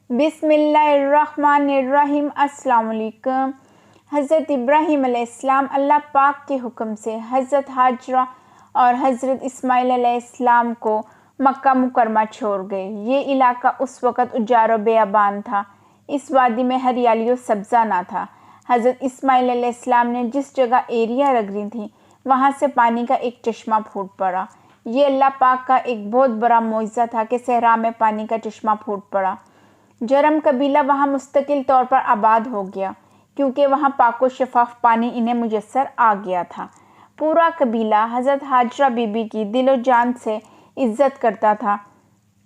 बिस्मिल्लाहिर्रहमानिर्रहीम। अस्सलाम वालेकुम। हज़रत इब्राहीम अलैहिस्सलाम अल्लाह पाक के हुक्म से हज़रत हाजरा और हज़रत इस्माइल अलैहिस्सलाम को मक्का मुकरमा छोड़ गए। ये इलाका उस वक़्त उजाड़ और बेअबान था। इस वादी में हरियाली और सब्ज़ा ना था। हज़रत इस्माइल अलैहिस्सलाम ने जिस जगह एरिया रगड़ी थी वहाँ से पानी का एक चश्मा फूट पड़ा। ये अल्लाह पाक का एक बहुत बड़ा मोइज़ा था कि सहरा में पानी का चश्मा फूट पड़ा। जरम कबीला वहाँ मुस्तकिल तौर पर आबाद हो गया क्योंकि वहाँ पाको शफाफ पानी इन्हें मुयस्सर आ गया था। पूरा कबीला हज़रत हाजरा बीबी की दिलो जान से इज़्ज़त करता था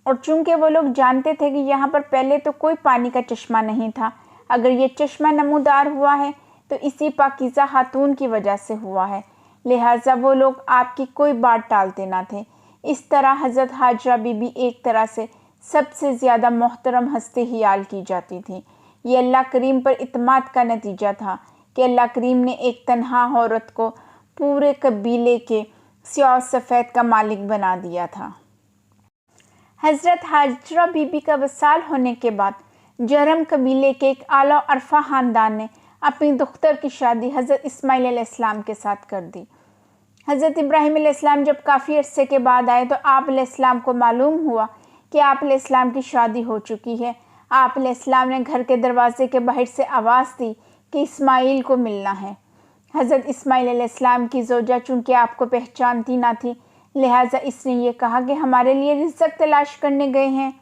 और चूँकि वो लोग जानते थे कि यहाँ पर पहले तो कोई पानी का चश्मा नहीं था, अगर ये चश्मा नमूदार हुआ है तो इसी पाकीज़ा खातून की वजह से हुआ है, लिहाजा वो लोग आपकी कोई बात टालते ना थे। इस तरह हज़रत हाजरा बीबी एक तरह से सबसे ज़्यादा मोहतरम हस्ती हियाल की जाती थी। ये अल्लाह करीम पर इत्मीनान का नतीजा था कि अल्लाह करीम ने एक तन्हा औरत को पूरे कबीले के स्याह सफ़ेद का मालिक बना दिया था। हज़रत हाजरा बीबी का वसाल होने के बाद जरम कबीले के एक आला अरफा ख़ानदान ने अपनी दुख्तर की शादी हज़रत इस्माइल अलैहिस्सलाम के साथ कर दी। हज़रत इब्राहीम अलैहिस्सलाम जब काफ़ी अरसे के बाद आए तो आप अलैहिस्सलाम को मालूम हुआ कि आप अलैहिस्सलाम की शादी हो चुकी है। आप अलैहिस्सलाम ने घर के दरवाज़े के बाहर से आवाज़ दी कि इस्माइल को मिलना है। हज़रत इस्माइल अलैहिस्सलाम की ज़ौजा चूँकि आपको पहचानती ना थी, लिहाजा इसने ये कहा कि हमारे लिए रिज़्क़ तलाश करने गए हैं।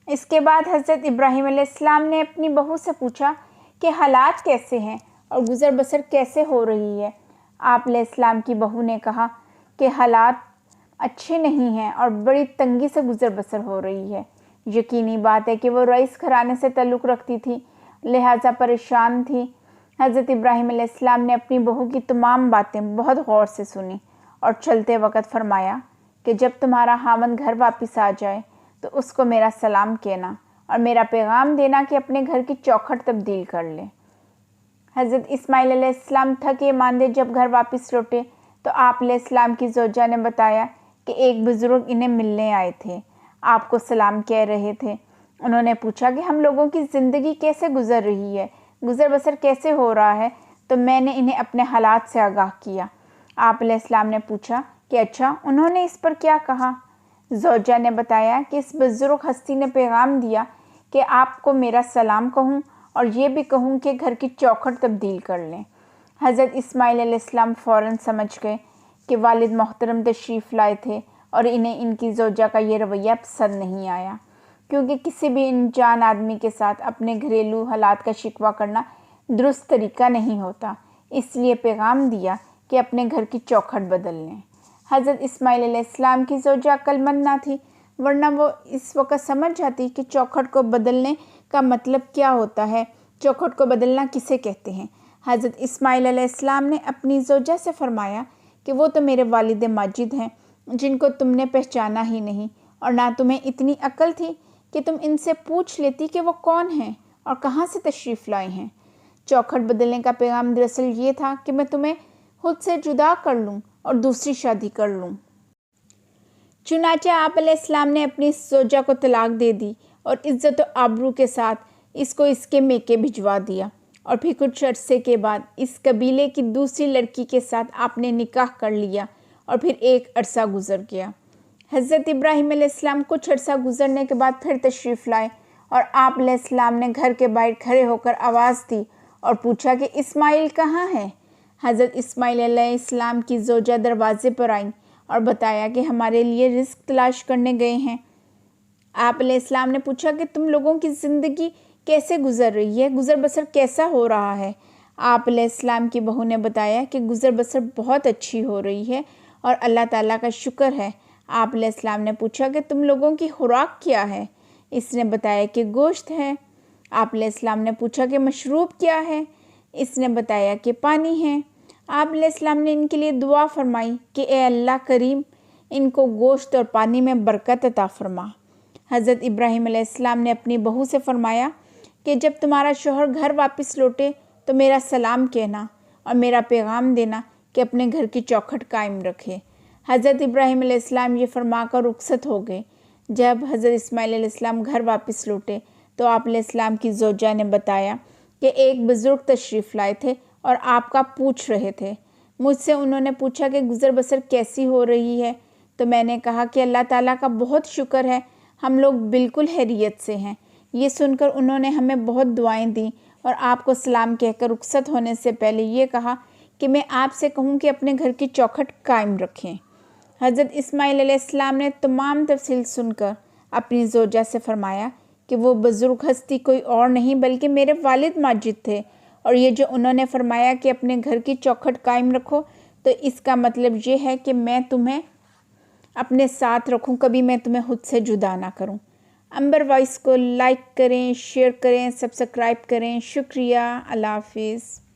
इसके बाद हज़रत इब्राहीम अलैहिस्सलाम ने अपनी बहू से पूछा कि हालात कैसे हैं और गुज़र बसर कैसे हो रही है। आप अलैहिस्सलाम की बहू ने कहा कि हालात अच्छे नहीं हैं और बड़ी तंगी से गुज़र बसर हो रही है। यकीनी बात है कि वो रईस घराने से ताल्लुक़ रखती थी, लिहाजा परेशान थी। हज़रत इब्राहीम अलैहिस्सलाम ने अपनी बहू की तमाम बातें बहुत गौर से सुनी और चलते वक़्त फ़रमाया कि जब तुम्हारा खामद घर वापस आ जाए तो उसको मेरा सलाम कहना और मेरा पैगाम देना कि अपने घर की चौखट तब्दील कर ले। हज़रत इस्माइल अलैहिस्सलाम थके मांदे जब घर वापस लौटे तो आप अलैहिस्सलाम की ज़ौजा ने बताया कि एक बुज़ुर्ग इन्हें मिलने आए थे, आपको सलाम कह रहे थे। उन्होंने पूछा कि हम लोगों की ज़िंदगी कैसे गुज़र रही है, गुज़र बसर कैसे हो रहा है, तो मैंने इन्हें अपने हालात से आगाह किया। आप अलैहिस्सलाम ने पूछा कि अच्छा, उन्होंने इस पर क्या कहा? ज़ौजा ने बताया कि इस बुज़ुर्ग हस्ती ने पैगाम दिया कि आपको मेरा सलाम कहूँ और ये भी कहूँ कि घर की चौखट तब्दील कर लें। हज़रत इस्माइल अलैहिस्सलाम फ़ौरन समझ गए कि वालिद मोहतरम तशरीफ़ लाए थे और इन्हें इनकी ज़ौजा का ये रवैया पसंद नहीं आया, क्योंकि किसी भी अनजान आदमी के साथ अपने घरेलू हालात का शिकवा करना दुरुस्त तरीका नहीं होता। इसलिए पैगाम दिया कि अपने घर की चौखट बदल लें। हज़रत इस्माइल अलैहिस्सलाम की ज़ौजा अक्लमंद ना थी, वरना वो इस वक्त समझ जाती कि चौखट को बदलने का मतलब क्या होता है, चौखट को बदलना किसे कहते हैं। हज़रत इस्माइल अलैहिस्सलाम ने अपनी ज़ौजा से फ़रमाया कि वो तो मेरे वालिद माजिद हैं जिनको तुमने पहचाना ही नहीं, और ना तुम्हें इतनी अक्ल थी कि तुम इनसे पूछ लेती कि वो कौन हैं और कहाँ से तशरीफ़ लाए हैं। चौखट बदलने का पैगाम दरअसल ये था कि मैं तुम्हें खुद से जुदा कर लूँ और दूसरी शादी कर लूँ। चुनांचे आप अलैहिस्सलाम ने अपनी ज़ौजा को तलाक दे दी और इज़्ज़त और आबरू के साथ इसको इसके मेके भिजवा दिया, और फिर कुछ अरसे के बाद इस कबीले की दूसरी लड़की के साथ आपने निकाह कर लिया और फिर एक अरसा गुज़र गया। हज़रत इब्राहीम अलैहिस्सलाम कुछ अरसा गुज़रने के बाद फिर तशरीफ़ लाए और आप अलैहिस्सलाम ने घर के बाहर खड़े होकर आवाज़ दी और पूछा कि इस्माइल कहाँ है। हज़रत इस्माइल अलैहिस्सलाम की ज़ौजा दरवाज़े पर आई और बताया कि हमारे लिए रिज़्क़ तलाश करने गए हैं। आप अलैहिस्सलाम ने पूछा कि तुम लोगों की ज़िंदगी कैसे गुज़र रही है, गुज़र बसर कैसा हो रहा है। आप अलैहिस्सलाम की बहू ने बताया कि गुज़र बसर बहुत अच्छी हो रही है और अल्लाह ताला का शुक्र है। आप अलैहिस्सलाम ने पूछा कि तुम लोगों की खुराक क्या है। इसने बताया कि गोश्त है। आप अलैहिस्सलाम ने पूछा कि मशरूब क्या है। इसने बताया कि पानी है। आप अलैहिस्सलाम ने इनके लिए दुआ फरमाई कि ए अल्लाह करीम, इनको गोश्त और पानी में बरकत अता फरमा। हज़रत इब्राहीम अलैहिस्सलाम ने अपनी बहू से फ़रमाया कि जब तुम्हारा शौहर घर वापस लौटे तो मेरा सलाम कहना और मेरा पैगाम देना कि अपने घर की चौखट कायम रखे। हज़रत इब्राहीम अलैहिस्सलाम ये फरमा कर रुखसत हो गए। जब हज़रत इस्माइल अलैहिस्सलाम घर वापस लौटे تو آپ علیہ السلام کی زوجہ نے بتایا کہ ایک بزرگ تشریف لائے تھے اور آپ کا پوچھ رہے تھے۔ مجھ سے انہوں نے پوچھا کہ گزر بسر کیسی ہو رہی ہے، تو میں نے کہا کہ اللہ تعالیٰ کا بہت شکر ہے، ہم لوگ بالکل خیریت سے ہیں۔ یہ سن کر انہوں نے ہمیں بہت دعائیں دیں اور آپ کو سلام کہہ کر رخصت ہونے سے پہلے یہ کہا کہ میں آپ سے کہوں کہ اپنے گھر کی چوکھٹ قائم رکھیں۔ حضرت اسماعیل علیہ السلام نے تمام تفصیل سن کر اپنی زوجہ سے فرمایا کہ وہ بزرگ ہستی کوئی اور نہیں بلکہ میرے والد ماجد تھے، اور یہ جو انہوں نے فرمایا کہ اپنے گھر کی چوکھٹ قائم رکھو، تو اس کا مطلب یہ ہے کہ میں تمہیں اپنے ساتھ رکھوں، کبھی میں تمہیں خود سے جدا نہ کروں۔ امبر وائس کو لائک کریں، شیئر کریں، سبسکرائب کریں۔ شکریہ۔ اللہ حافظ۔